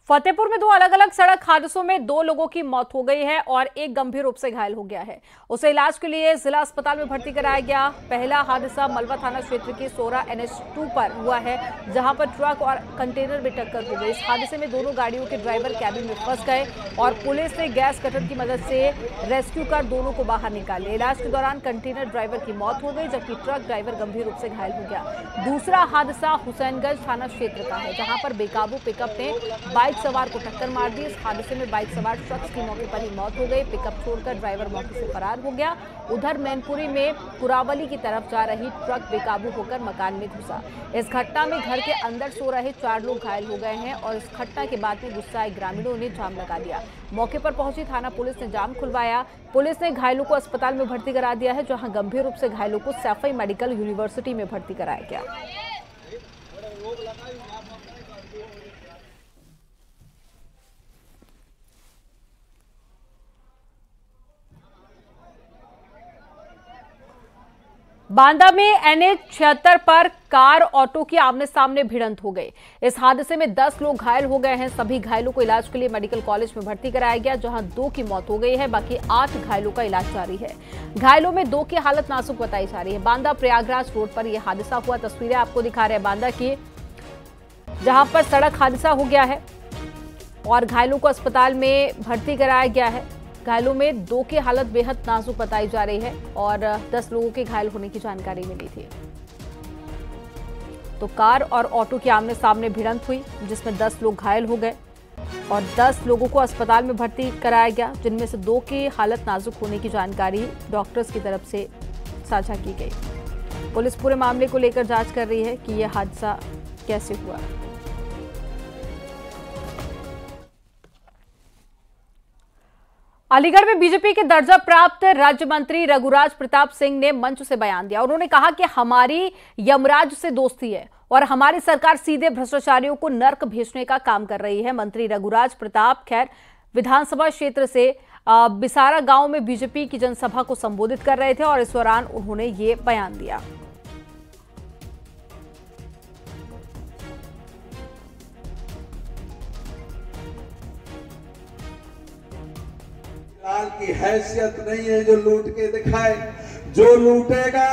फतेहपुर में दो अलग अलग सड़क हादसों में दो लोगों की मौत हो गई है और एक गंभीर रूप से घायल हो गया है। उसे इलाज के लिए जिला अस्पताल में भर्ती कराया गया। पहला हादसा मलवा थाना क्षेत्र के सोरा NH2 पर हुआ है, जहां पर ट्रक और कंटेनर में टक्कर हो गई। इस हादसे में दोनों गाड़ियों के ड्राइवर कैबिन में फंस गए और पुलिस ने गैस कटर की मदद से रेस्क्यू कर दोनों को बाहर निकाल लिया। इलाज के दौरान कंटेनर ड्राइवर की मौत हो गई, जबकि ट्रक ड्राइवर गंभीर रूप से घायल हो गया। दूसरा हादसा हुसैनगंज थाना क्षेत्र का है, जहां पर बेकाबू पिकअप ने बाइक सवार को टक्कर मार दी। इस हादसे में बाइक सवार शख्स की मौके पर ही मौत हो गई। पिकअप छोड़कर ड्राइवर मौके से फरार हो गया। उधर मैनपुरी में कुरावली की तरफ जा रही ट्रक बेकाबू होकर मकान में घुसा। इस घटना में घर के अंदर सो रहे 4 लोग घायल हो गए हैं और इस घटना के बाद में गुस्साए ग्रामीणों ने जाम लगा दिया। मौके पर पहुंची थाना पुलिस ने जाम खुलवाया। पुलिस ने घायलों को अस्पताल में भर्ती करा दिया है, जहां गंभीर रूप से घायलों को सैफई मेडिकल यूनिवर्सिटी में भर्ती कराया गया। बांदा में NH76 पर कार ऑटो की आमने सामने भिड़ंत हो गई। इस हादसे में 10 लोग घायल हो गए हैं। सभी घायलों को इलाज के लिए मेडिकल कॉलेज में भर्ती कराया गया, जहां 2 की मौत हो गई है, बाकी 8 घायलों का इलाज जारी है। घायलों में 2 की हालत नाजुक बताई जा रही है। बांदा प्रयागराज रोड पर यह हादसा हुआ। तस्वीरें आपको दिखा रहे हैं बांदा की, जहां पर सड़क हादसा हो गया है और घायलों को अस्पताल में भर्ती कराया गया है। घायलों में 2 की हालत बेहद नाजुक बताई जा रही है और 10 लोगों के घायल होने की जानकारी मिली थी। तो कार और ऑटो की आमने सामने भिड़ंत हुई, जिसमें 10 लोग घायल हो गए और 10 लोगों को अस्पताल में भर्ती कराया गया, जिनमें से 2 की हालत नाजुक होने की जानकारी डॉक्टर्स की तरफ से साझा की गई। पुलिस पूरे मामले को लेकर जांच कर रही है कि यह हादसा कैसे हुआ। अलीगढ़ में बीजेपी के दर्जा प्राप्त राज्य मंत्री रघुराज प्रताप सिंह ने मंच से बयान दिया। उन्होंने कहा कि हमारी यमराज से दोस्ती है और हमारी सरकार सीधे भ्रष्टाचारियों को नर्क भेजने का काम कर रही है। मंत्री रघुराज प्रताप खैर विधानसभा क्षेत्र से बिसारा गांव में बीजेपी की जनसभा को संबोधित कर रहे थे और इस दौरान उन्होंने ये बयान दिया। लाल की हैसियत नहीं है जो लूट के दिखाए। जो लूटेगा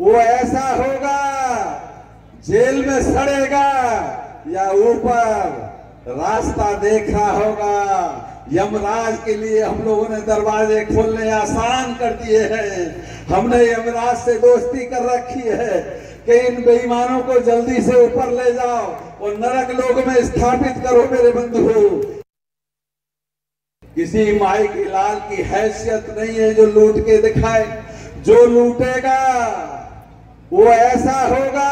वो ऐसा होगा, जेल में सड़ेगा या ऊपर रास्ता देखा होगा। यमराज के लिए हम लोगों ने दरवाजे खोलने आसान कर दिए हैं। हमने यमराज से दोस्ती कर रखी है कि इन बेईमानों को जल्दी से ऊपर ले जाओ और नरक लोक में स्थापित करो। मेरे बंधु, किसी माई की लाल की हैसियत नहीं है जो लूट के दिखाए। जो लूटेगा वो ऐसा होगा,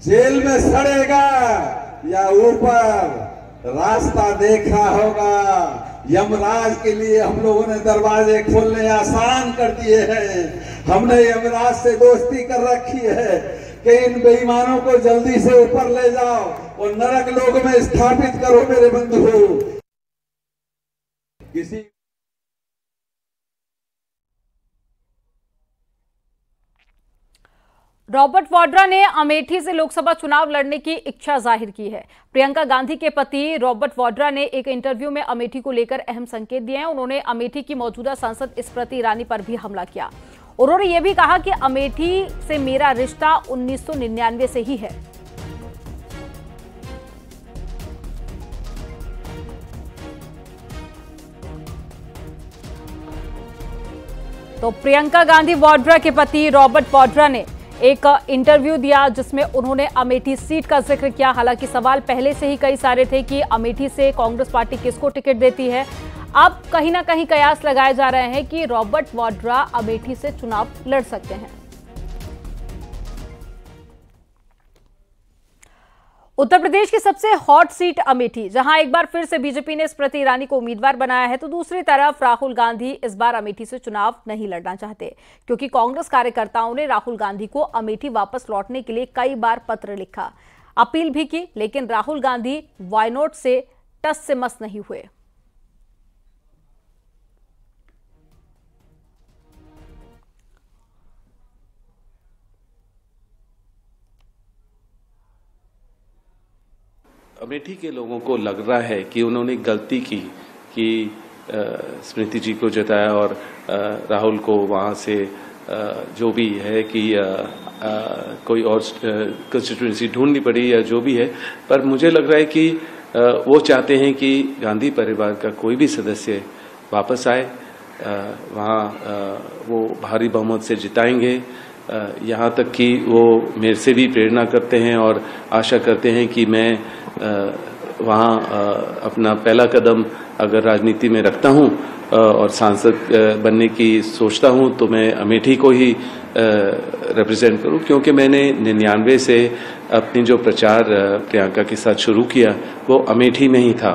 जेल में सड़ेगा या ऊपर रास्ता देखा होगा। यमराज के लिए हम लोगों ने दरवाजे खोलने आसान कर दिए हैं। हमने यमराज से दोस्ती कर रखी है कि इन बेईमानों को जल्दी से ऊपर ले जाओ और नरक लोक में स्थापित करो। मेरे बंधु, किसी रॉबर्ट वाड्रा ने अमेठी से लोकसभा चुनाव लड़ने की इच्छा जाहिर की है। प्रियंका गांधी के पति रॉबर्ट वाड्रा ने एक इंटरव्यू में अमेठी को लेकर अहम संकेत दिए हैं। उन्होंने अमेठी की मौजूदा सांसद स्मृति ईरानी पर भी हमला किया। उन्होंने ये भी कहा कि अमेठी से मेरा रिश्ता 1999 से ही है। तो प्रियंका गांधी वाड्रा के पति रॉबर्ट वाड्रा ने एक इंटरव्यू दिया, जिसमें उन्होंने अमेठी सीट का जिक्र किया। हालांकि सवाल पहले से ही कई सारे थे कि अमेठी से कांग्रेस पार्टी किसको टिकट देती है। अब कहीं ना कहीं कयास लगाए जा रहे हैं कि रॉबर्ट वाड्रा अमेठी से चुनाव लड़ सकते हैं। उत्तर प्रदेश की सबसे हॉट सीट अमेठी, जहां एक बार फिर से बीजेपी ने स्मृति ईरानी को उम्मीदवार बनाया है, तो दूसरी तरफ राहुल गांधी इस बार अमेठी से चुनाव नहीं लड़ना चाहते, क्योंकि कांग्रेस कार्यकर्ताओं ने राहुल गांधी को अमेठी वापस लौटने के लिए कई बार पत्र लिखा, अपील भी की, लेकिन राहुल गांधी वायनोट से टस से मस नहीं हुए। अमेठी के लोगों को लग रहा है कि उन्होंने गलती की कि स्मृति जी को जताया और राहुल को वहाँ से जो भी है कि कोई और कंस्टिट्यूएंसी ढूंढनी पड़ी या जो भी है, पर मुझे लग रहा है कि वो चाहते हैं कि गांधी परिवार का कोई भी सदस्य वापस आए, वहाँ वो भारी बहुमत से जिताएंगे। यहाँ तक कि वो मेरे से भी प्रेरणा करते हैं और आशा करते हैं कि मैं वहाँ अपना पहला कदम अगर राजनीति में रखता हूँ और सांसद बनने की सोचता हूँ तो मैं अमेठी को ही रिप्रेजेंट करूँ, क्योंकि मैंने 99 से अपनी जो प्रचार प्रियंका के साथ शुरू किया वो अमेठी में ही था।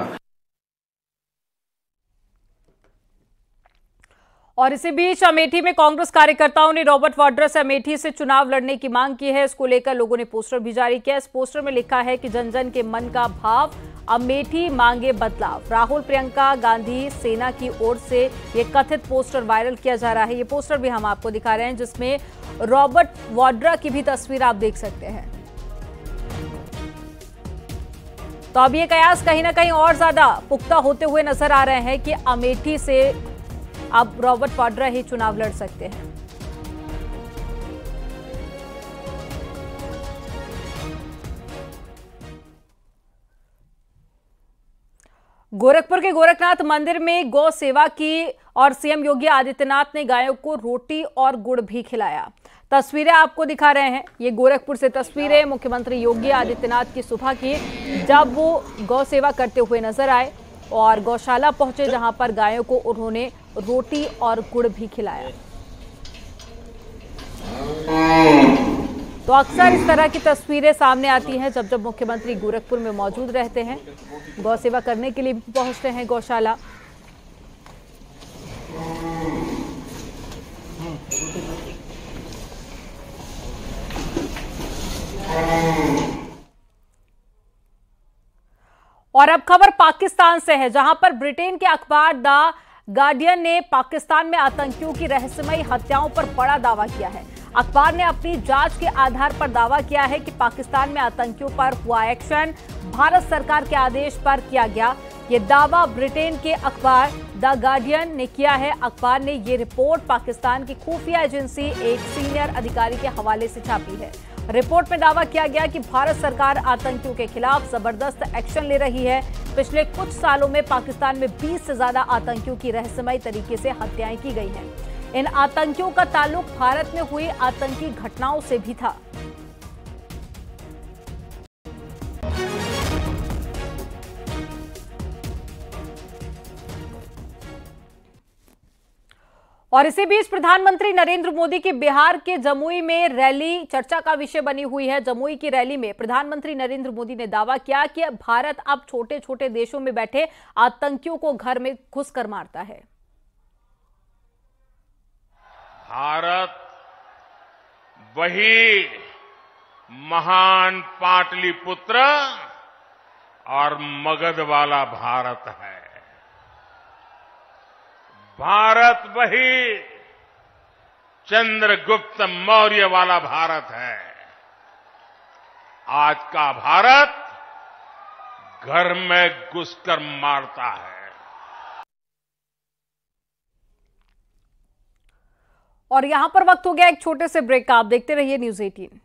और इसी बीच अमेठी में कांग्रेस कार्यकर्ताओं ने रॉबर्ट वाड्रा से अमेठी से चुनाव लड़ने की मांग की है। इसको लेकर लोगों ने पोस्टर भी जारी किया। इस पोस्टर में लिखा है कि जन जन के मन का भाव, अमेठी मांगे बदलाव। राहुल प्रियंका गांधी सेना की ओर से ये कथित पोस्टर वायरल किया जा रहा है। ये पोस्टर भी हम आपको दिखा रहे हैं, जिसमें रॉबर्ट वाड्रा की भी तस्वीर आप देख सकते हैं। तो अब ये कयास कहीं ना कहीं और ज्यादा पुख्ता होते हुए नजर आ रहे हैं कि अमेठी से अब रॉबर्ट वाड्रा ही चुनाव लड़ सकते हैं। गोरखपुर के गोरखनाथ मंदिर में गौ सेवा की और सीएम योगी आदित्यनाथ ने गायों को रोटी और गुड़ भी खिलाया। तस्वीरें आपको दिखा रहे हैं। ये गोरखपुर से तस्वीरें मुख्यमंत्री योगी आदित्यनाथ की सुबह की, जब वो गौ सेवा करते हुए नजर आए और गौशाला पहुंचे, जहां पर गायों को उन्होंने रोटी और गुड़ भी खिलाया। तो अक्सर इस तरह की तस्वीरें सामने आती हैं जब मुख्यमंत्री गोरखपुर में मौजूद रहते हैं, गौ सेवा करने के लिए भी पहुंचते हैं गौशाला। और अब खबर पाकिस्तान से है, जहां पर ब्रिटेन के अखबार द गार्डियन ने पाकिस्तान में आतंकियों की रहस्यमयी हत्याओं पर बड़ा दावा किया है। अखबार ने अपनी जांच के आधार पर दावा किया है कि पाकिस्तान में आतंकियों पर हुआ एक्शन भारत सरकार के आदेश पर किया गया। ये दावा ब्रिटेन के अखबार द गार्डियन ने किया है। अखबार ने ये रिपोर्ट पाकिस्तान की खुफिया एजेंसी एक सीनियर अधिकारी के हवाले से छापी है। रिपोर्ट में दावा किया गया कि भारत सरकार आतंकियों के खिलाफ जबरदस्त एक्शन ले रही है। पिछले कुछ सालों में पाकिस्तान में 20 से ज्यादा आतंकियों की रहस्यमयी तरीके से हत्याएं की गई हैं। इन आतंकियों का ताल्लुक भारत में हुई आतंकी घटनाओं से भी था। और इसी बीच प्रधानमंत्री नरेंद्र मोदी की बिहार के जमुई में रैली चर्चा का विषय बनी हुई है। जमुई की रैली में प्रधानमंत्री नरेंद्र मोदी ने दावा किया कि भारत अब छोटे छोटे देशों में बैठे आतंकियों को घर में घुसकर मारता है। भारत वही महान पाटलिपुत्र और मगध वाला भारत है। भारत वही चंद्रगुप्त मौर्य वाला भारत है। आज का भारत घर में घुसकर मारता है। और यहां पर वक्त हो गया एक छोटे से ब्रेक का। आप देखते रहिए न्यूज़ 18।